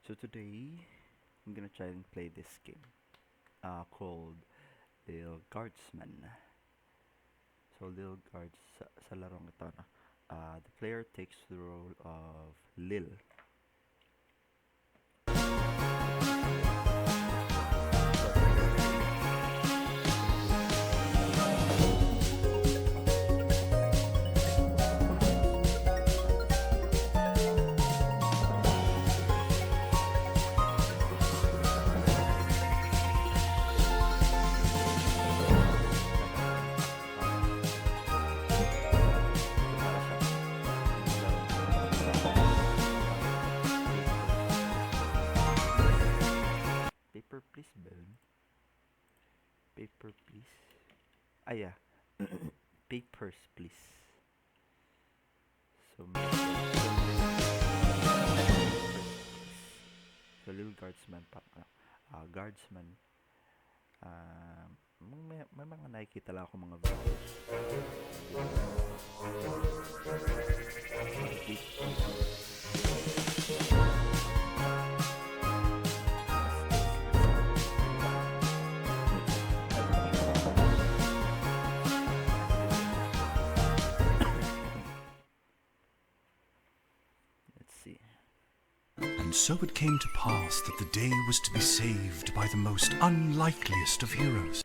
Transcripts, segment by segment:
So today, I'm gonna try and play this game called Lil Guardsman. So sa larong ito, no? The player takes the role of Lil. Paper please ba yun? Paper please. Ah yeah. Papers please. So so Lil Guardsman pa. Guardsman. May mga nakikita lang ako mga videos. And so it came to pass that the day was to be saved by the most unlikeliest of heroes.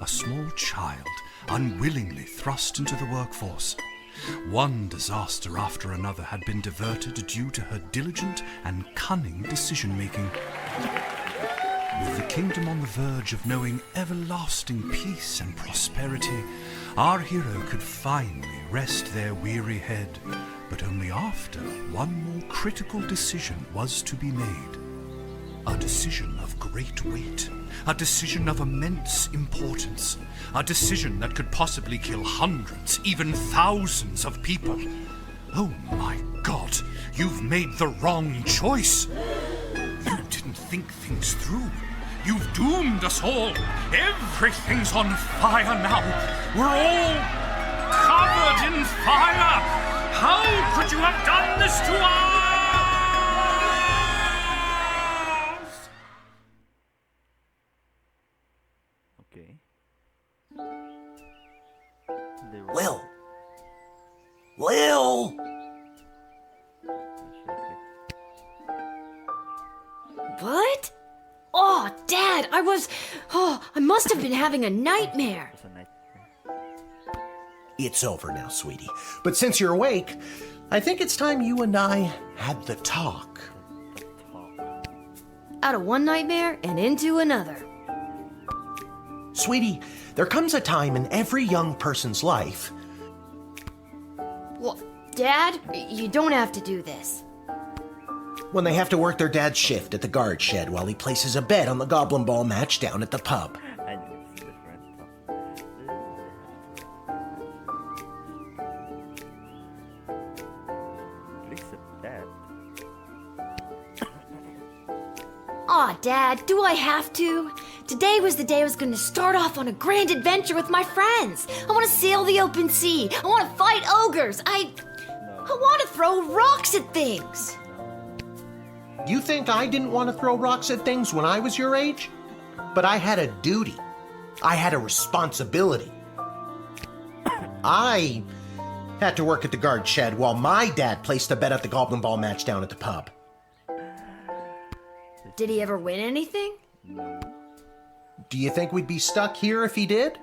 A small child, unwillingly thrust into the workforce. One disaster after another had been diverted due to her diligent and cunning decision-making. With the kingdom on the verge of knowing everlasting peace and prosperity, our hero could finally rest their weary head, but only after one more critical decision was to be made. A decision of great weight, a decision of immense importance, a decision that could possibly kill hundreds, even thousands of people. Oh my God, you've made the wrong choice. You didn't think things through. You've doomed us all. Everything's on fire now. We're all covered in fire. How could you have done this to us? Okay. Lil! Lil! What? Oh, Dad, I must have been having a nightmare. It's a nightmare. It's over now, sweetie. But since you're awake, I think it's time you and I had the talk. Out of one nightmare and into another. Sweetie, there comes a time in every young person's life. Well, Dad, you don't have to do this. When they have to work their dad's shift at the guard shed while he places a bet on the goblin ball match down at the pub. I know it's different. Please that. Aw, Dad, do I have to? Today was the day I was going to start off on a grand adventure with my friends. I want to sail the open sea. I want to fight ogres. I want to throw rocks at things. You think I didn't want to throw rocks at things when I was your age? But I had a duty. I had a responsibility. I had to work at the guard shed while my dad placed a bet at the goblin ball match down at the pub. Did he ever win anything? Do you think we'd be stuck here if he did?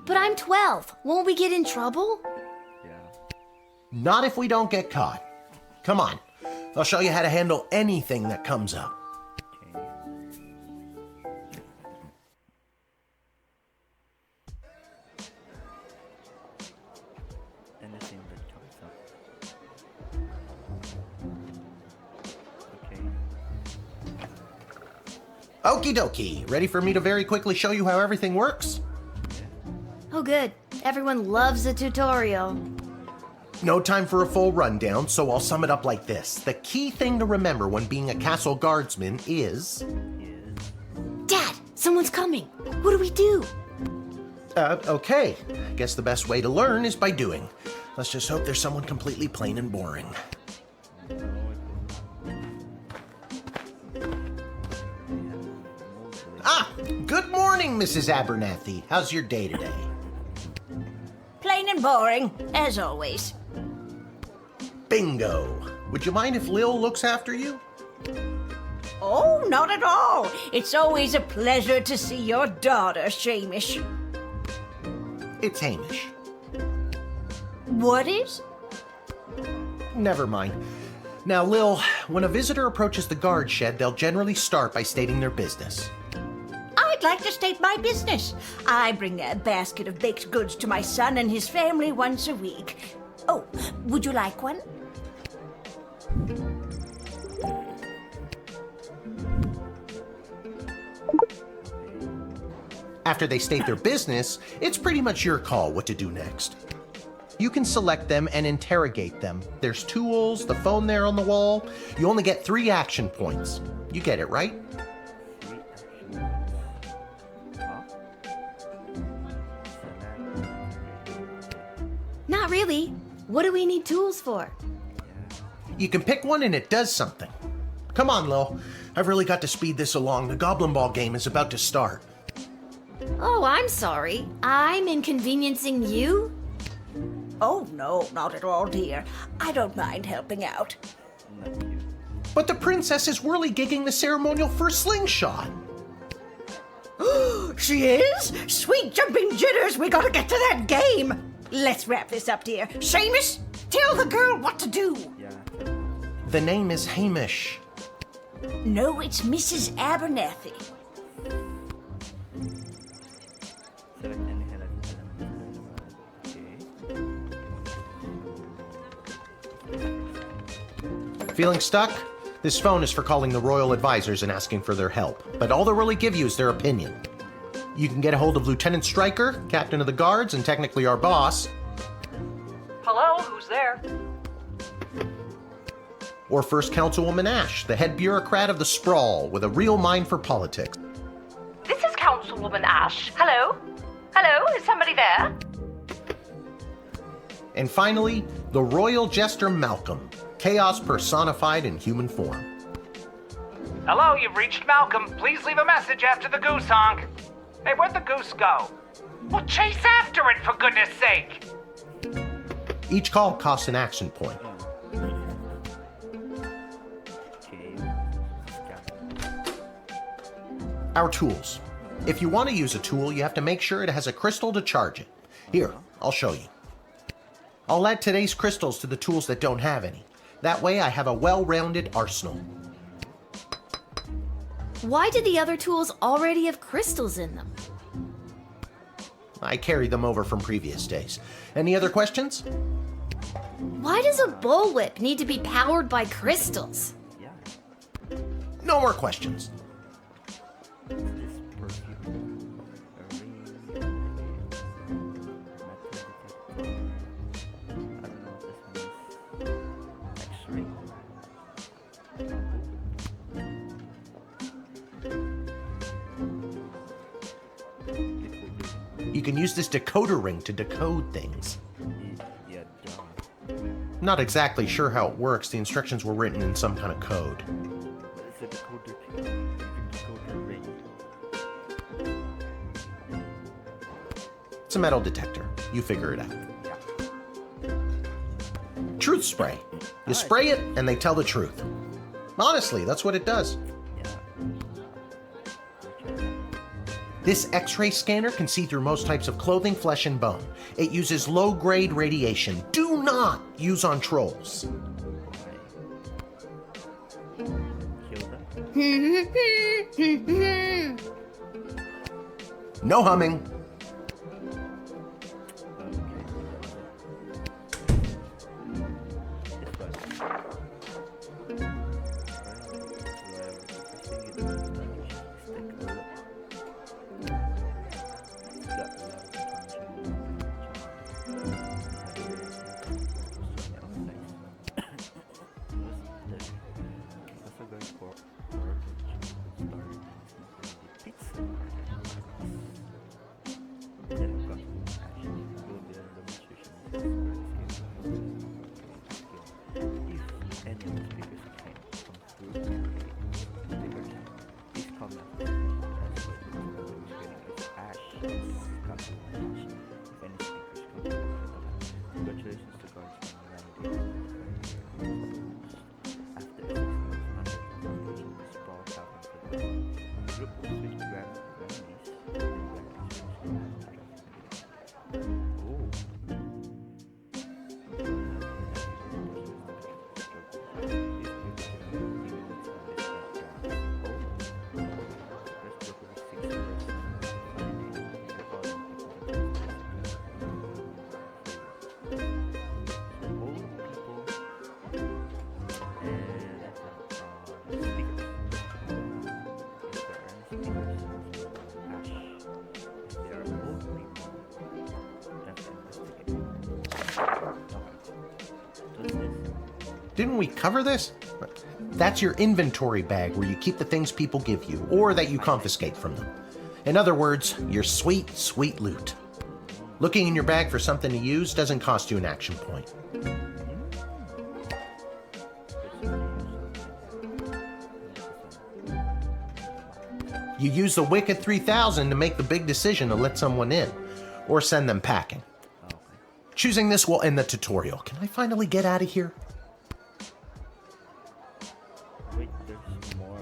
But I'm 12. Won't we get in trouble? Yeah. Not if we don't get caught. Come on. I'll show you how to handle anything that comes up. Okay. Anything that comes up. Okay. Okie dokie. Ready for me to very quickly show you how everything works? Oh, good. Everyone loves a tutorial. No time for a full rundown, so I'll sum it up like this. The key thing to remember when being a castle guardsman is... Dad, someone's coming. What do we do? Okay. I guess the best way to learn is by doing. Let's just hope there's someone completely plain and boring. Ah, good morning, Mrs. Abernathy. How's your day today? Plain and boring, as always. Bingo. Would you mind if Lil looks after you? Oh, not at all. It's always a pleasure to see your daughter, Shamish. It's Hamish. What is? Never mind. Now, Lil, when a visitor approaches the guard shed, they'll generally start by stating their business. I'd like to state my business. I bring a basket of baked goods to my son and his family once a week. Oh, would you like one? After they state their business, it's pretty much your call what to do next. You can select them and interrogate them. There's tools, the phone there on the wall. You only get 3 action points. You get it, right? Not really. What do we need tools for? You can pick one and it does something. Come on, Lil. I've really got to speed this along. The Goblin Ball game is about to start. Oh, I'm sorry. I'm inconveniencing you? Oh, no, not at all, dear. I don't mind helping out. But the princess is whirly-gigging the ceremonial for slingshot. She is? Sweet jumping jitters, we gotta get to that game. Let's wrap this up, dear. Seamus, tell the girl what to do. The name is Hamish. No, it's Mrs. Abernathy. Feeling stuck? This phone is for calling the royal advisors and asking for their help, but all they'll really give you is their opinion. You can get a hold of Lieutenant Stryker, captain of the guards, and technically our boss. Hello, who's there? Or First Councilwoman Ash, the head bureaucrat of the Sprawl, with a real mind for politics. This is Councilwoman Ash. Hello? Hello, is somebody there? And finally, the royal jester Malcolm, chaos personified in human form. Hello, you've reached Malcolm. Please leave a message after the goose honk. Hey, where'd the goose go? Well, chase after it, for goodness sake! Each call costs an action point. Our tools. If you want to use a tool, you have to make sure it has a crystal to charge it. Here, I'll show you. I'll add today's crystals to the tools that don't have any. That way I have a well-rounded arsenal. Why did the other tools already have crystals in them? I carried them over from previous days. Any other questions? Why does a bullwhip need to be powered by crystals? No more questions. You can use this decoder ring to decode things. Not exactly sure how it works. The instructions were written in some kind of code. It's a metal detector. You figure it out. Truth spray. You spray it and they tell the truth. Honestly, that's what it does. This X-ray scanner can see through most types of clothing, flesh, and bone. It uses low-grade radiation. Do not use on trolls. No humming. Didn't we cover this? That's your inventory bag where you keep the things people give you, or that you confiscate from them. In other words, your sweet, sweet loot. Looking in your bag for something to use doesn't cost you an action point. You use the Wicked 3000 to make the big decision to let someone in, or send them packing. Choosing this will end the tutorial. Can I finally get out of here? Wait, there's more.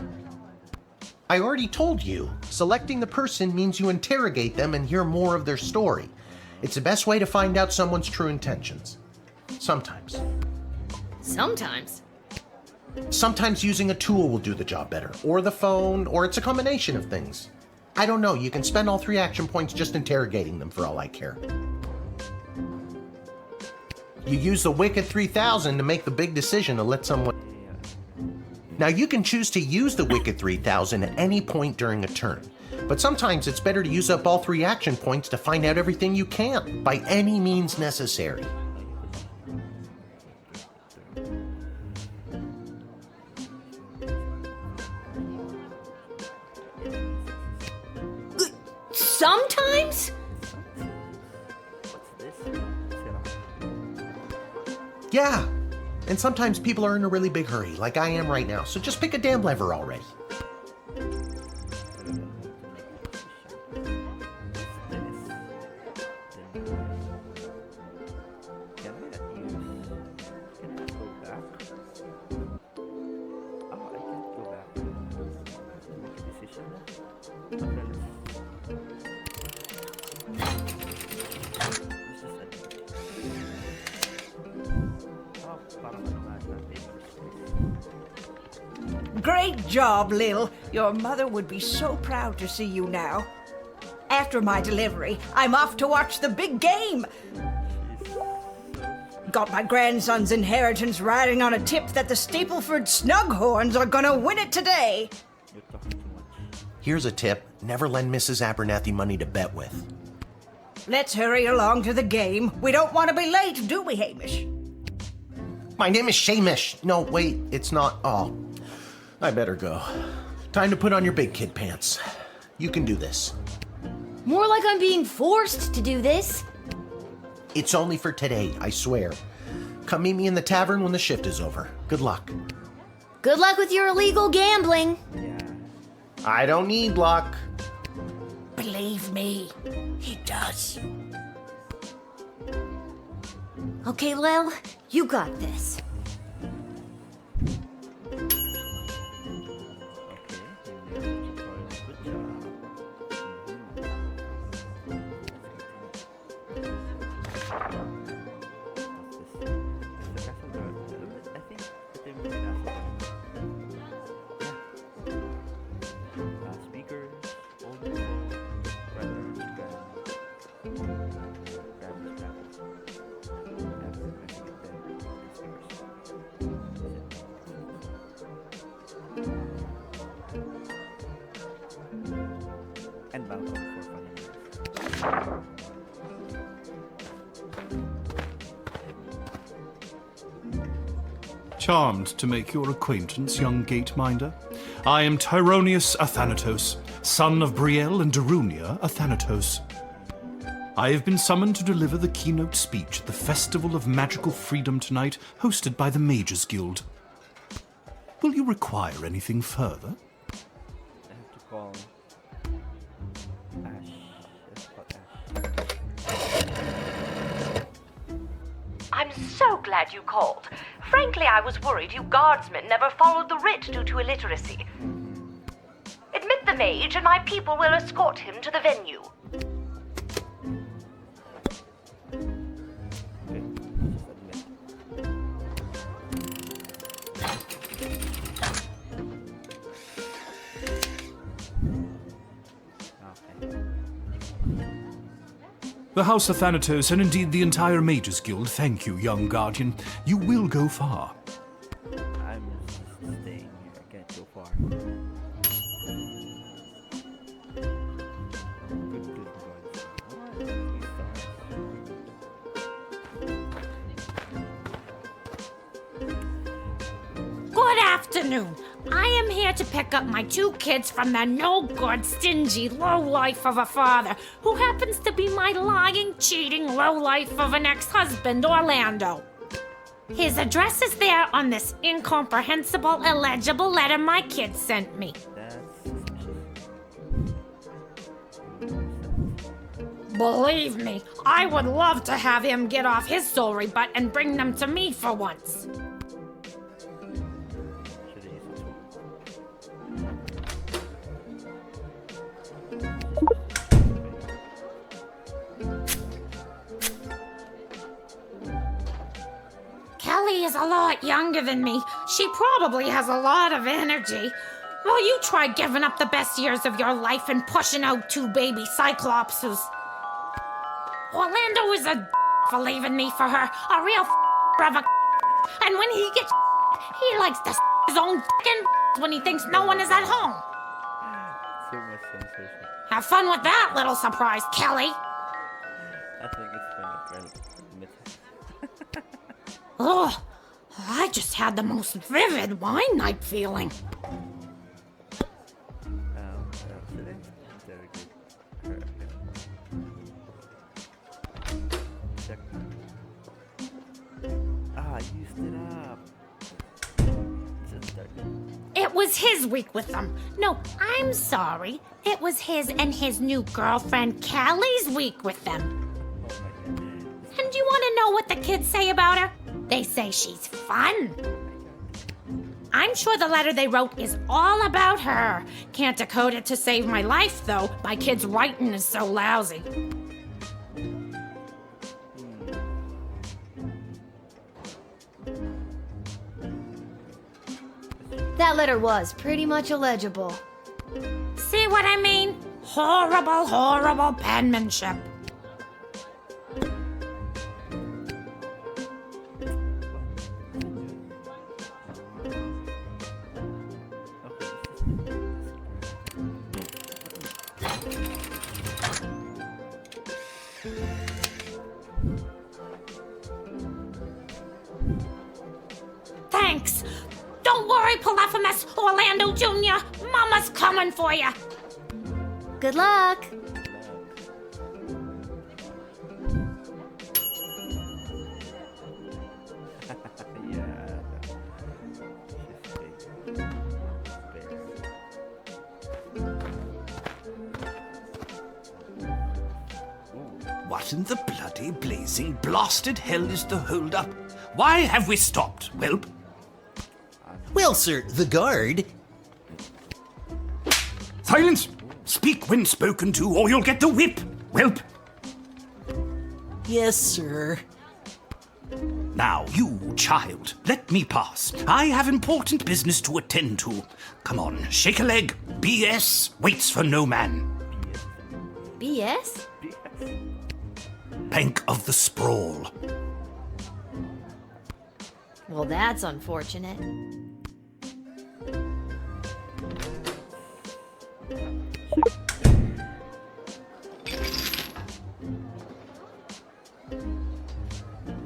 I already told you. Selecting the person means you interrogate them and hear more of their story. It's the best way to find out someone's true intentions. Sometimes. Sometimes. Sometimes using a tool will do the job better, or the phone, or it's a combination of things. I don't know, you can spend all 3 action points just interrogating them for all I care. You use the Wicked 3000 to make the big decision to let someone... Now you can choose to use the Wicked 3000 at any point during a turn, but sometimes it's better to use up all 3 action points to find out everything you can, by any means necessary. Sometimes? What's this? Yeah, and sometimes people are in a really big hurry, like I am right now, so just pick a damn lever already. Great job, Lil. Your mother would be so proud to see you now. After my delivery, I'm off to watch the big game. Got my grandson's inheritance riding on a tip that the Stapleford Snughorns are gonna win it today. You're talking too much. Here's a tip, never lend Mrs. Abernathy money to bet with. Let's hurry along to the game. We don't want to be late, do we, Hamish? My name is Shamish. No, wait, it's not. Oh, I better go. Time to put on your big kid pants. You can do this. More like I'm being forced to do this. It's only for today, I swear. Come meet me in the tavern when the shift is over. Good luck. Good luck with your illegal gambling. Yeah. I don't need luck. Believe me, he does. Okay, Lil, you got this. And balcony for funny. Charmed to make your acquaintance, young gateminder. I am Tyronius Athanatos, son of Brielle and Darunia Athanatos. I have been summoned to deliver the keynote speech at the Festival of Magical Freedom tonight, hosted by the Mages Guild. Will you require anything further? I have to call Ash. Let's call Ash. I'm so glad you called. Frankly, I was worried you guardsmen never followed the writ due to illiteracy. Admit the mage, and my people will escort him to the venue. Okay, just admit. Okay. The House of Thanatos, and indeed the entire Mages Guild, thank you, young guardian. You will go far. I'm just staying here. I can't go far. Good gods. What? 3 stars. afternoon. I am here to pick up my 2 kids from the no-good, stingy lowlife of a father who happens to be my lying, cheating lowlife of an ex-husband, Orlando. His address is there on this incomprehensible, illegible letter my kids sent me. That's suspicious. Believe me, I would love to have him get off his sorry butt and bring them to me for once. Should I use this Kelly is a lot younger than me. She probably has a lot of energy. Well, you try giving up the best years of your life and pushing out 2 baby cyclopses. Orlando is a for leaving me for her, a real brother. And when he gets he likes to his own when he thinks no one is at home. So much censorship. Have fun with that little surprise, Kelly. I think it's funny. Admit it. Oh, I just had the most vivid wine night feeling. Should I interrogate her again? Check. Ah, I used it up. Just start. It was his week with them. No, I'm sorry. It was his and his new girlfriend Callie's week with them. Oh my god. And you want to know what the kids say about her? They say she's fun. I'm sure the letter they wrote is all about her. Can't decode it to save my life, though. My kid's writing is so lousy. That letter was pretty much illegible. See what I mean? Horrible, horrible penmanship. Thanks. Don't worry, Polyphemus, Orlando Jr. Mama's coming for you. Good luck! Yeah. She's fake. What in the bloody blazing blasted hell is the hold-up? Why have we stopped, whelp? Well, sir, the guard. Silence! Speak when spoken to, or you'll get the whip, whelp! Yes, sir. Now, you, child, let me pass. I have important business to attend to. Come on, shake a leg. BS waits for no man. BS? Bank of the Sprawl. Well, that's unfortunate.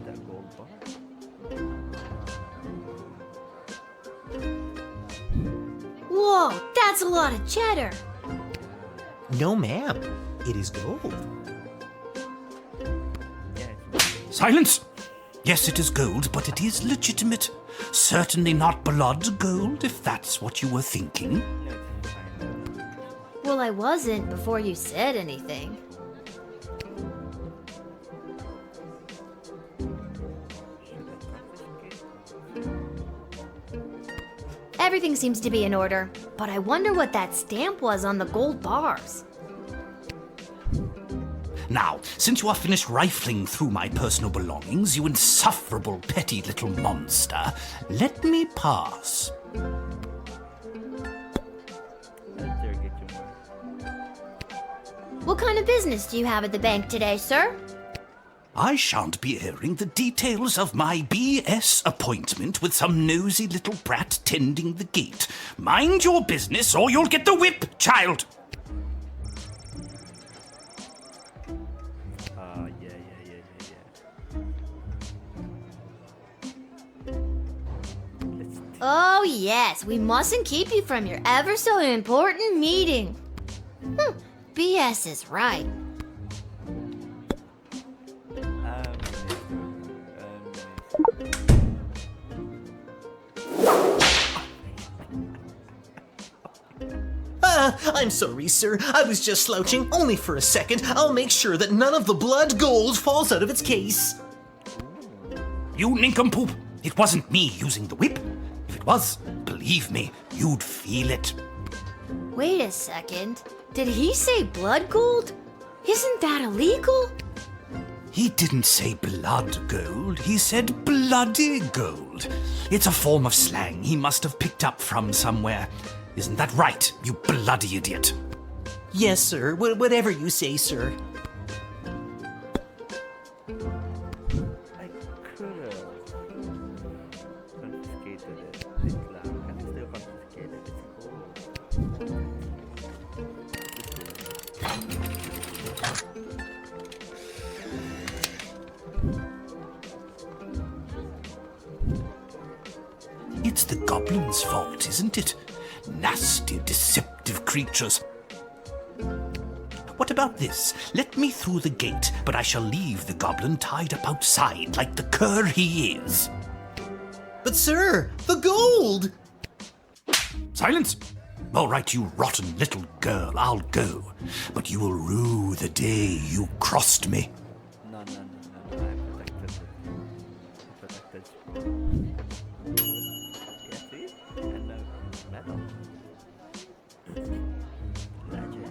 That gold bar. Whoa, that's a lot of cheddar. No, ma'am. It is gold. Yeah, it's Silence! Yes, it is gold, but it is legitimate. Certainly not blood gold, if that's what you were thinking. fine. Well, I wasn't before you said anything. Everything seems to be in order, but I wonder what that stamp was on the gold bars. Now, since you are finished rifling through my personal belongings, you insufferable petty little monster, let me pass. Interrogate you more. What kind of business do you have at the bank today, sir? I shan't be airing the details of my BS appointment with some nosy little brat tending the gate. Mind your business or you'll get the whip, child! Yeah. Oh, yes, we mustn't keep you from your ever so important meeting. BS is right. I'm sorry, sir. I was just slouching only for a second. I'll make sure that none of the blood gold falls out of its case. You nincompoop! It wasn't me using the whip. If it was, believe me, you'd feel it. Wait a second. Did he say blood gold? Isn't that illegal? He didn't say blood gold, he said bloody gold. It's a form of slang he must have picked up from somewhere. Isn't that right, you bloody idiot? Yes, sir. Whatever you say, sir. I could have confiscated it. Wait lang. Can I still confiscate it? It's cool. It's the goblin's fault, isn't it? Nasty, deceptive creatures. What about this? Let me through the gate, but I shall leave the goblin tied up outside like the cur he is. But, sir, the gold! Silence! All right, you rotten little girl, I'll go. But you will rue the day you crossed me. No. I protected it. I protected Sprawl. Yeah, see? And metal. Legend.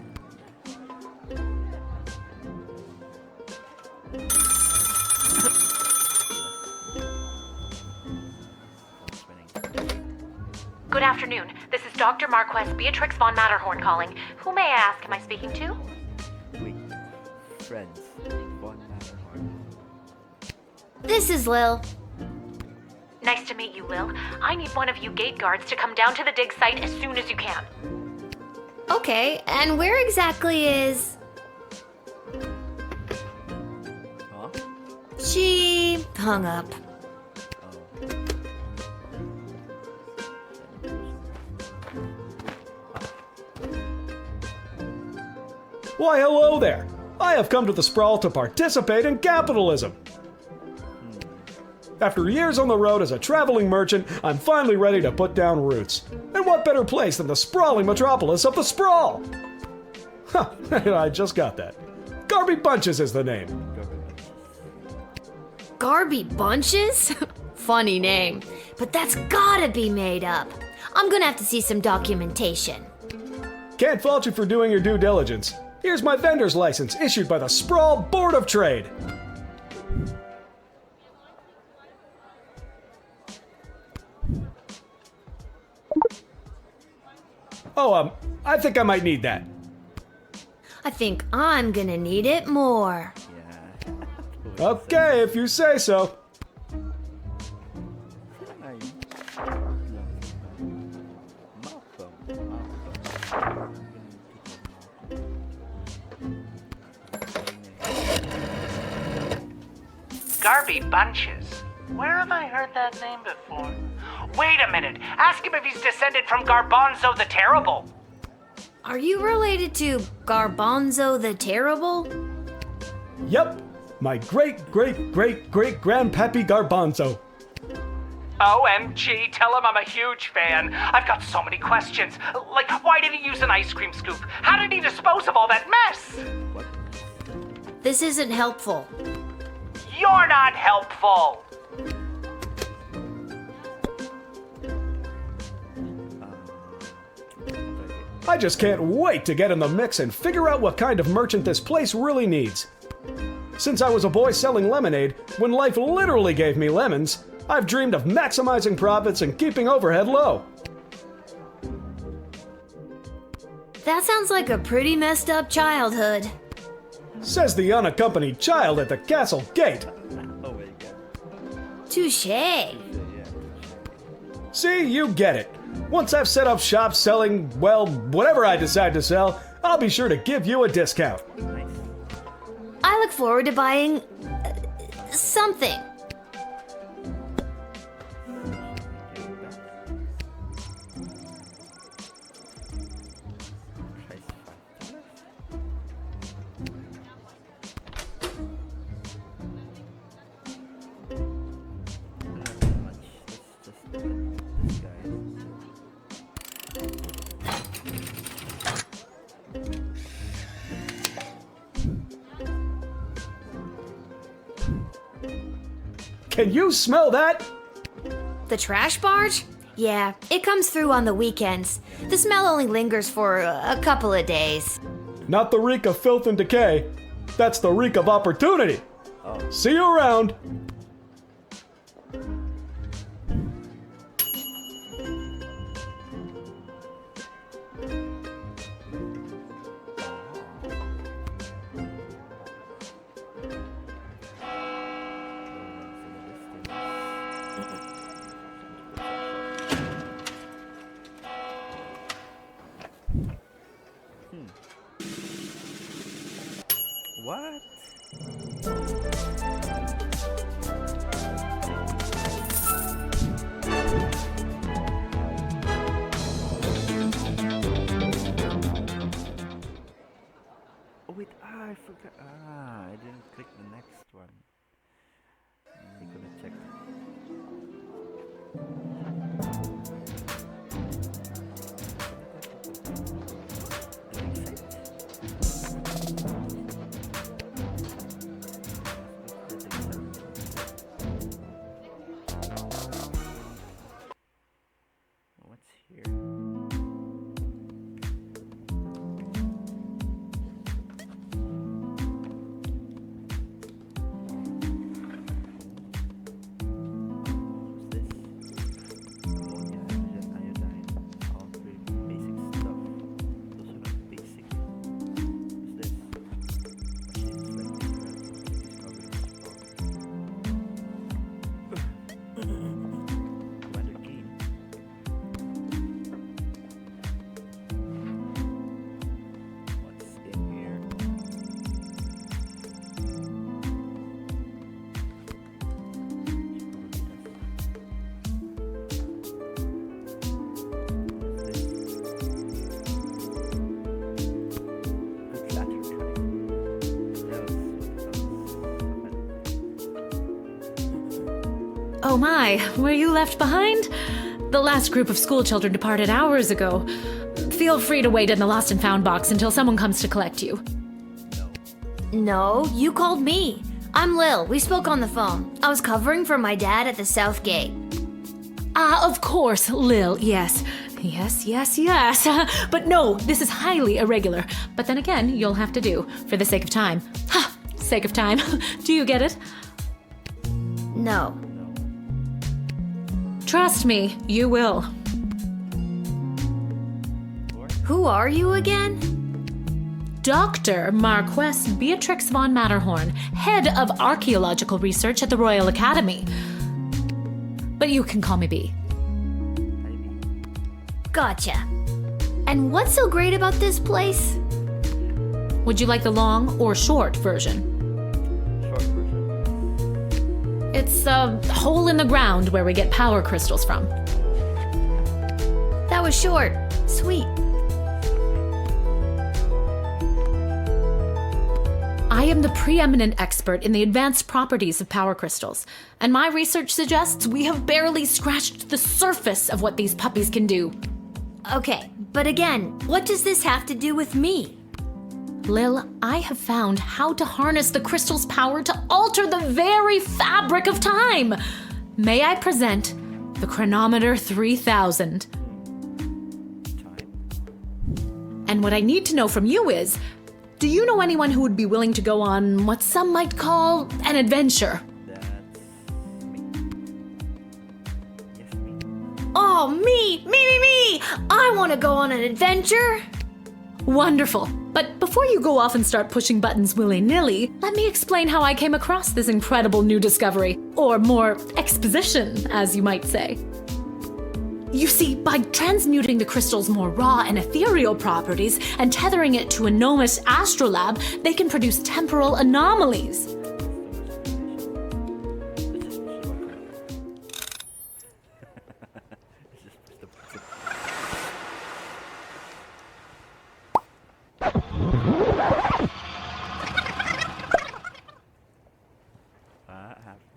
Good afternoon. This is Dr. Marquess Beatrix von Matterhorn calling. Who may I ask am I speaking to? Wait. Friends. Von Matterhorn. This is Lil. Nice to meet you, Lil. I need one of you gate guards to come down to the dig site as soon as you can. Okay, and where exactly is... Huh? She hung up. Why, hello there! I have come to the Sprawl to participate in capitalism. After years on the road as a traveling merchant, I'm finally ready to put down roots. And what better place than the sprawling metropolis of the Sprawl? Huh, I just got that. Garby Bunches is the name. Garby Bunches? Funny name. But that's gotta be made up. I'm gonna have to see some documentation. Can't fault you for doing your due diligence. Here's my vendor's license issued by the Sprawl Board of Trade. Oh, I think I might need that. I think I'm gonna need it more. Yeah. Okay, if you say so. Garby Bunches. Where have I heard that name before? Wait a minute. Ask him if he's descended from Garbanzo the Terrible. Are you related to Garbanzo the Terrible? Yep, my great-great-great-great-grandpappy Garbanzo. OMG, tell him I'm a huge fan. I've got so many questions. Like, why did he use an ice cream scoop? How did he dispose of all that mess? This isn't helpful. You're not helpful. I just can't wait to get in the mix and figure out what kind of merchant this place really needs. Since I was a boy selling lemonade, when life literally gave me lemons, I've dreamed of maximizing profits and keeping overhead low. That sounds like a pretty messed up childhood. Says the unaccompanied child at the castle gate. Oh my god. Touché. See, you get it. Once I've set up shop selling, well, whatever I decide to sell, I'll be sure to give you a discount. Nice. I look forward to buying... something. Can you smell that? The trash barge? Yeah, it comes through on the weekends. The smell only lingers for a couple of days. Not the reek of filth and decay. That's the reek of opportunity. See you around. What? Oh wait, I forgot. I didn't click the next one. I'm gonna check. What's here? What's this? Ammonia, hydrogen, iodine, all three basic stuff. Those are not basic. What's this? Machines like Commander Keen. What's in here? Oh my, were you left behind? The last group of school children departed hours ago. Feel free to wait in the lost and found box until someone comes to collect you. No, you called me. I'm Lil. We spoke on the phone. I was covering for my dad at the South Gate. Ah, of course, Lil, yes. Yes. But no, this is highly irregular. But then again, you'll have to do, for the sake of time. Ha! Sake of time. Do you get it? No. Trust me, you will. Who are you again? Dr. Marquess Beatrix von Matterhorn, head of archaeological research at the Royal Academy. But you can call me B. Gotcha. And what's so great about this place? Would you like the long or short version? Short version. It's a hole in the ground where we get power crystals from. That was short. Sweet. I am the preeminent expert in the advanced properties of power crystals, and my research suggests we have barely scratched the surface of what these puppies can do. Okay, but again, what does this have to do with me? Lil, I have found how to harness the crystal's power to alter the very fabric of time. May I present the Chronometer 3000? And what I need to know from you is, do you know anyone who would be willing to go on what some might call an adventure? That's me. Yes, me. Oh, me! I want to go on an adventure! Wonderful. But before you go off and start pushing buttons willy-nilly, let me explain how I came across this incredible new discovery. Or more, exposition, as you might say. You see, by transmuting the crystal's more raw and ethereal properties and tethering it to a gnomish astrolabe, they can produce temporal anomalies. What happened?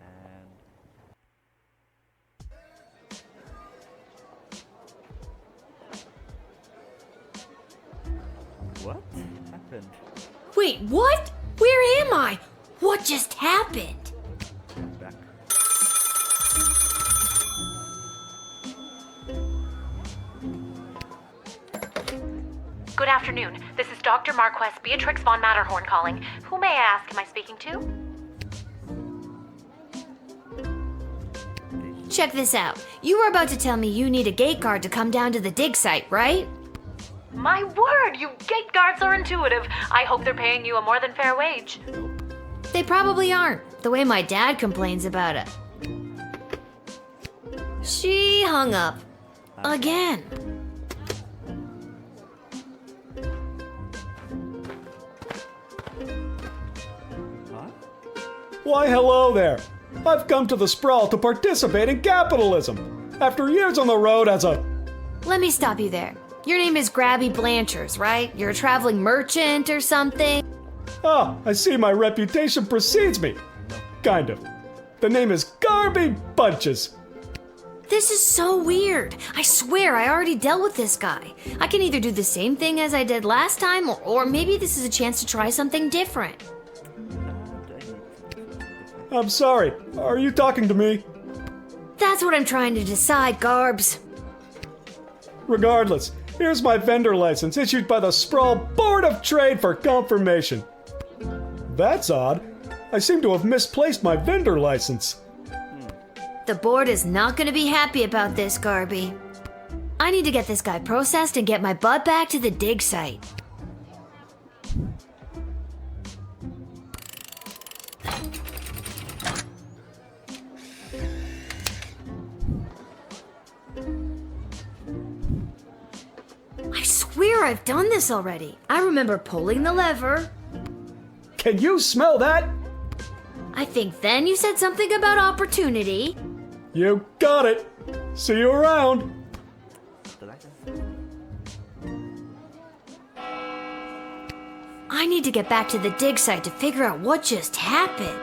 What happened? Wait, what? Where am I? What just happened? Back. good afternoon. This is Dr. Marquess Beatrix von Matterhorn calling. Who may I ask am I speaking to? Check this out. You were about to tell me you need a gate guard to come down to the dig site, right? My word, you gate guards are intuitive. I hope they're paying you a more than fair wage. They probably aren't, the way my dad complains about it. She hung up. Again. Why, hello there. I've come to the Sprawl to participate in capitalism. After years on the road as a... Let me stop you there. Your name is Grabby Blanchers, right? You're a traveling merchant or something? Ah, I see my reputation precedes me. Kind of. The name is Garby Bunches. This is so weird. I swear I already dealt with this guy. I can either do the same thing as I did last time, or maybe this is a chance to try something different. I'm sorry. Are you talking to me? That's what I'm trying to decide, Garbs. Regardless, here's my vendor license issued by the Sprawl Board of Trade for confirmation. That's odd. I seem to have misplaced my vendor license. The board is not going to be happy about this, Garby. I need to get this guy processed and get my butt back to the dig site. I swear I've done this already. I remember pulling the lever. Can you smell that? I think then you said something about opportunity. You got it. See you around. I need to get back to the dig site to figure out what just happened.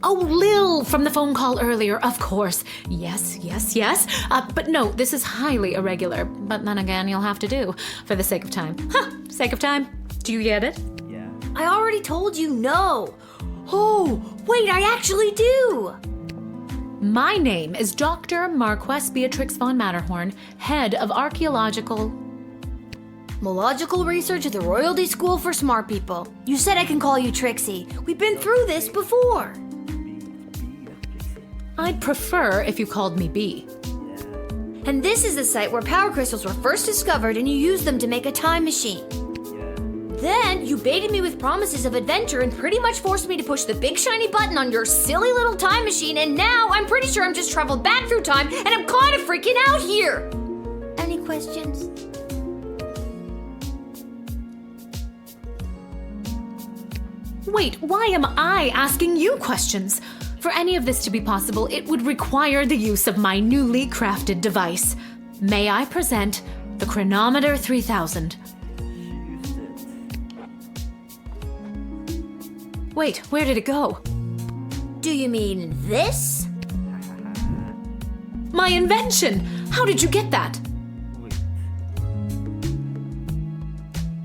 Oh, Lil from the phone call earlier, of course. Yes. But no, this is highly irregular. But then again, you'll have to do for the sake of time. Sake of time. Do you get it? Yeah. I already told you no. Oh, wait, I actually do. My name is Dr. Marquess Beatrix von Matterhorn, head of archaeological... Mological research at the Royalty School for Smart People. You said I can call you Trixie. We've been through this before. I'd prefer if you called me B. And this is the site where power crystals were first discovered and you used them to make a time machine. Then you baited me with promises of adventure and pretty much forced me to push the big shiny button on your silly little time machine, and now I'm pretty sure I'm just traveled back through time and I'm kind of freaking out here. Any questions? Wait, why am I asking you questions? For any of this to be possible, it would require the use of my newly crafted device. May I present the Chronometer 3000? Wait, where did it go? Do you mean this? My invention! How did you get that? Wait.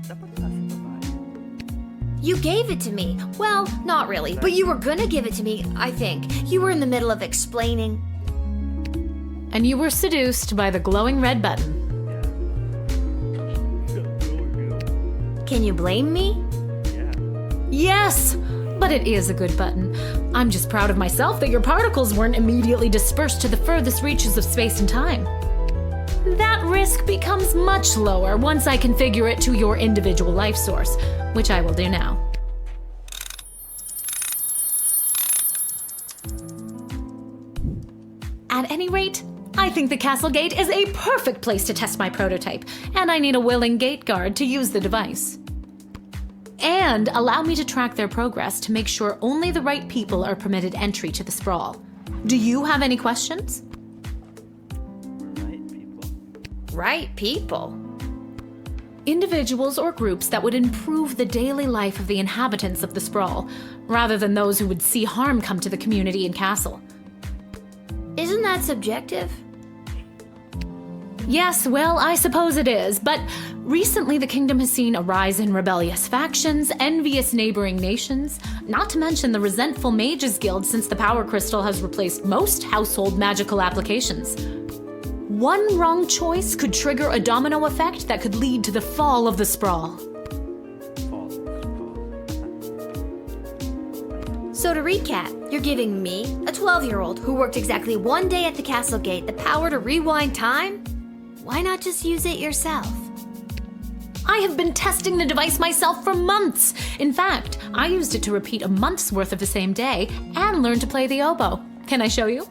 Dapat nasa babae. You gave it to me. Well, not really, but you were gonna give it to me, I think. You were in the middle of explaining. And you were seduced by the glowing red button. Can you blame me? Yes! But it is a good button. I'm just proud of myself that your particles weren't immediately dispersed to the furthest reaches of space and time. That risk becomes much lower once I configure it to your individual life source, which I will do now. At any rate, I think the castle gate is a perfect place to test my prototype, and I need a willing gate guard to use the device. And allow me to track their progress to make sure only the right people are permitted entry to the Sprawl. Do you have any questions? Right, people. right people? Individuals or groups that would improve the daily life of the inhabitants of the Sprawl, rather than those who would see harm come to the community and castle. Isn't that subjective? Yes, well, I suppose it is, but recently the kingdom has seen a rise in rebellious factions, envious neighboring nations, not to mention the resentful Mages Guild since the Power Crystal has replaced most household magical applications. One wrong choice could trigger a domino effect that could lead to the fall of the Sprawl. So to recap, you're giving me, a 12-year-old who worked exactly 1 day at the castle gate, the power to rewind time? Why not just use it yourself? I have been testing the device myself for months. In fact, I used it to repeat a month's worth of the same day and learn to play the oboe. Can I show you?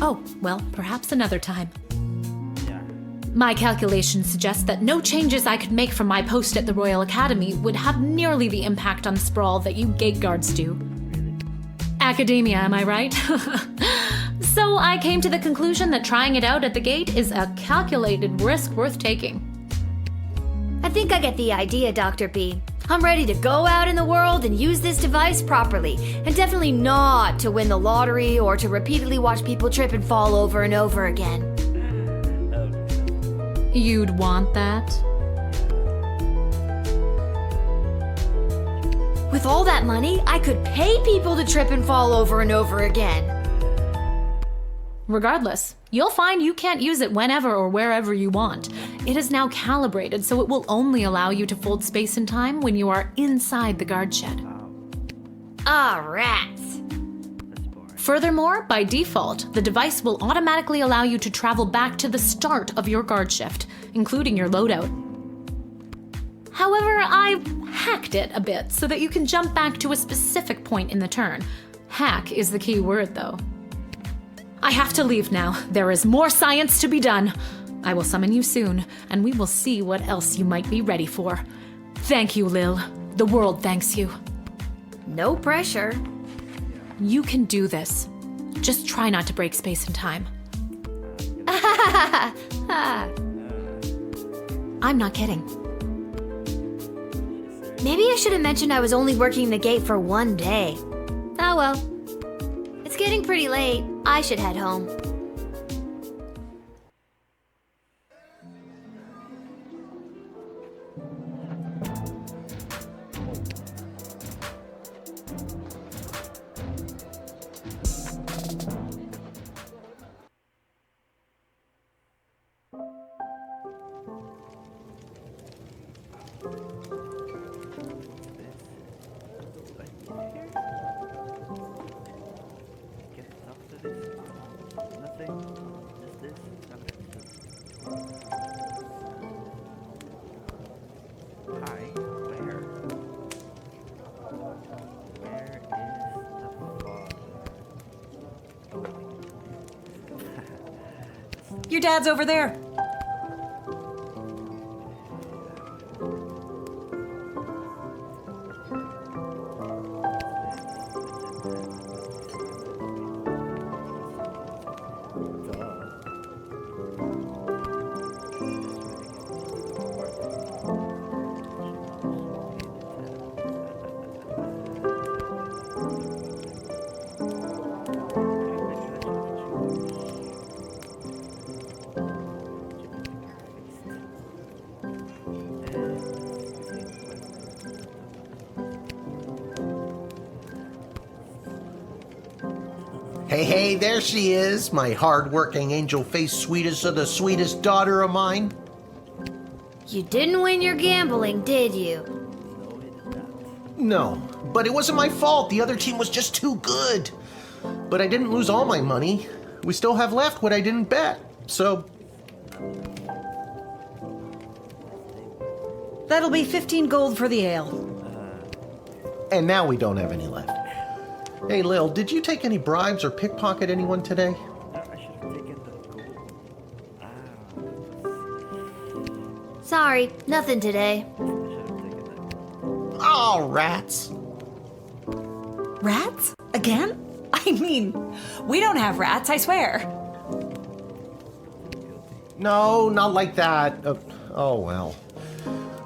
Oh, well, perhaps another time. My calculations suggest that no changes I could make from my post at the Royal Academy would have nearly the impact on Sprawl that you gate guards do. Academia, am I right? So I came to the conclusion that trying it out at the gate is a calculated risk worth taking. I think I get the idea, Dr. B. I'm ready to go out in the world and use this device properly, and definitely not to win the lottery or to repeatedly watch people trip and fall over and over again. You'd want that? With all that money, I could pay people to trip and fall over and over again. Regardless, you'll find you can't use it whenever or wherever you want. It is now calibrated, so it will only allow you to fold space and time when you are inside the guard shed. Ah, rats. Furthermore, by default, the device will automatically allow you to travel back to the start of your guard shift, including your loadout. However, I hacked it a bit so that you can jump back to a specific point in the turn. Hack is the key word, though. I have to leave now. There is more science to be done. I will summon you soon, and we will see what else you might be ready for. Thank you, Lil. The world thanks you. No pressure. You can do this. Just try not to break space and time. I'm not kidding. Maybe I should have mentioned I was only working the gate for 1 day. Oh well. It's getting pretty late. I should head home. Your dad's over there. Hey, there she is, my hard-working, angel-faced sweetest of the sweetest daughter of mine. You didn't win your gambling, did you? No, but it wasn't my fault. The other team was just too good. But I didn't lose all my money. We still have left what I didn't bet, so... That'll be 15 gold for the ale. And now we don't have any left. Hey, Lil, did you take any bribes or pickpocket anyone today? I should have taken the gold. Sorry, nothing today. Oh, rats. Rats? Again? I mean, we don't have rats, I swear. No, not like that. Oh, well.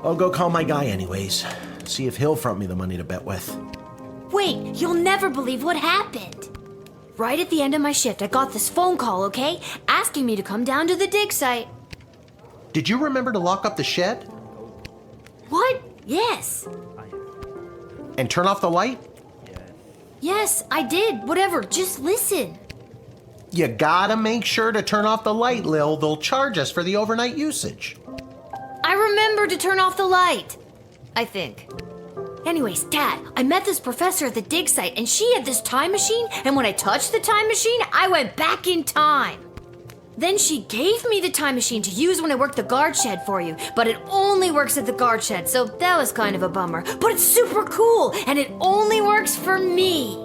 I'll go call my guy anyways. See if he'll front me the money to bet with. Wait, you'll never believe what happened. Right at the end of my shift, I got this phone call, okay? Asking me to come down to the dig site. Did you remember to lock up the shed? What? Yes. And turn off the light? Yes, I did. Whatever, just listen. You gotta make sure to turn off the light, Lil. They'll charge us for the overnight usage. I remember to turn off the light. I think. Anyways, Dad, I met this professor at the dig site, and she had this time machine, and when I touched the time machine, I went back in time. Then she gave me the time machine to use when I work the guard shed for you, but it only works at the guard shed, so that was kind of a bummer. But it's super cool, and it only works for me.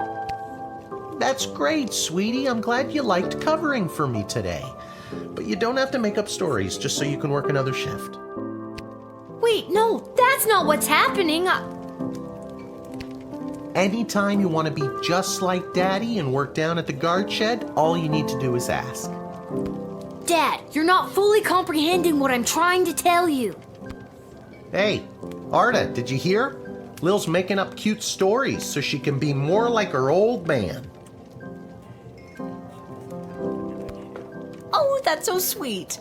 That's great, sweetie. I'm glad you liked covering for me today. But you don't have to make up stories just so you can work another shift. Wait, no, that's not what's happening. Anytime you want to be just like Daddy and work down at the guard shed, all you need to do is ask. Dad, you're not fully comprehending what I'm trying to tell you. Hey, Arda, did you hear? Lil's making up cute stories so she can be more like her old man. Oh, that's so sweet.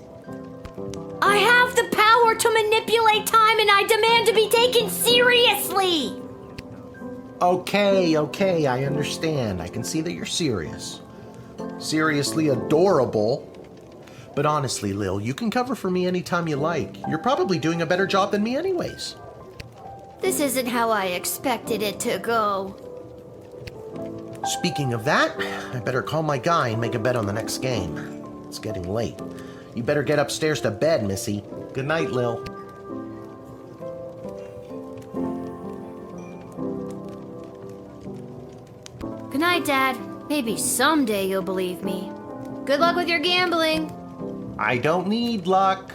I have the power to manipulate time, and I demand to be taken seriously. Okay, I understand. I can see that you're serious. Seriously adorable. But honestly, Lil, you can cover for me anytime you like. You're probably doing a better job than me anyways. This isn't how I expected it to go. Speaking of that, I better call my guy and make a bet on the next game. It's getting late. You better get upstairs to bed, Missy. Good night, Lil. Good night, Dad. Maybe someday you'll believe me. Good luck with your gambling. I don't need luck.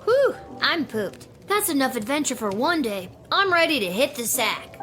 Whew, I'm pooped. That's enough adventure for one day. I'm ready to hit the sack.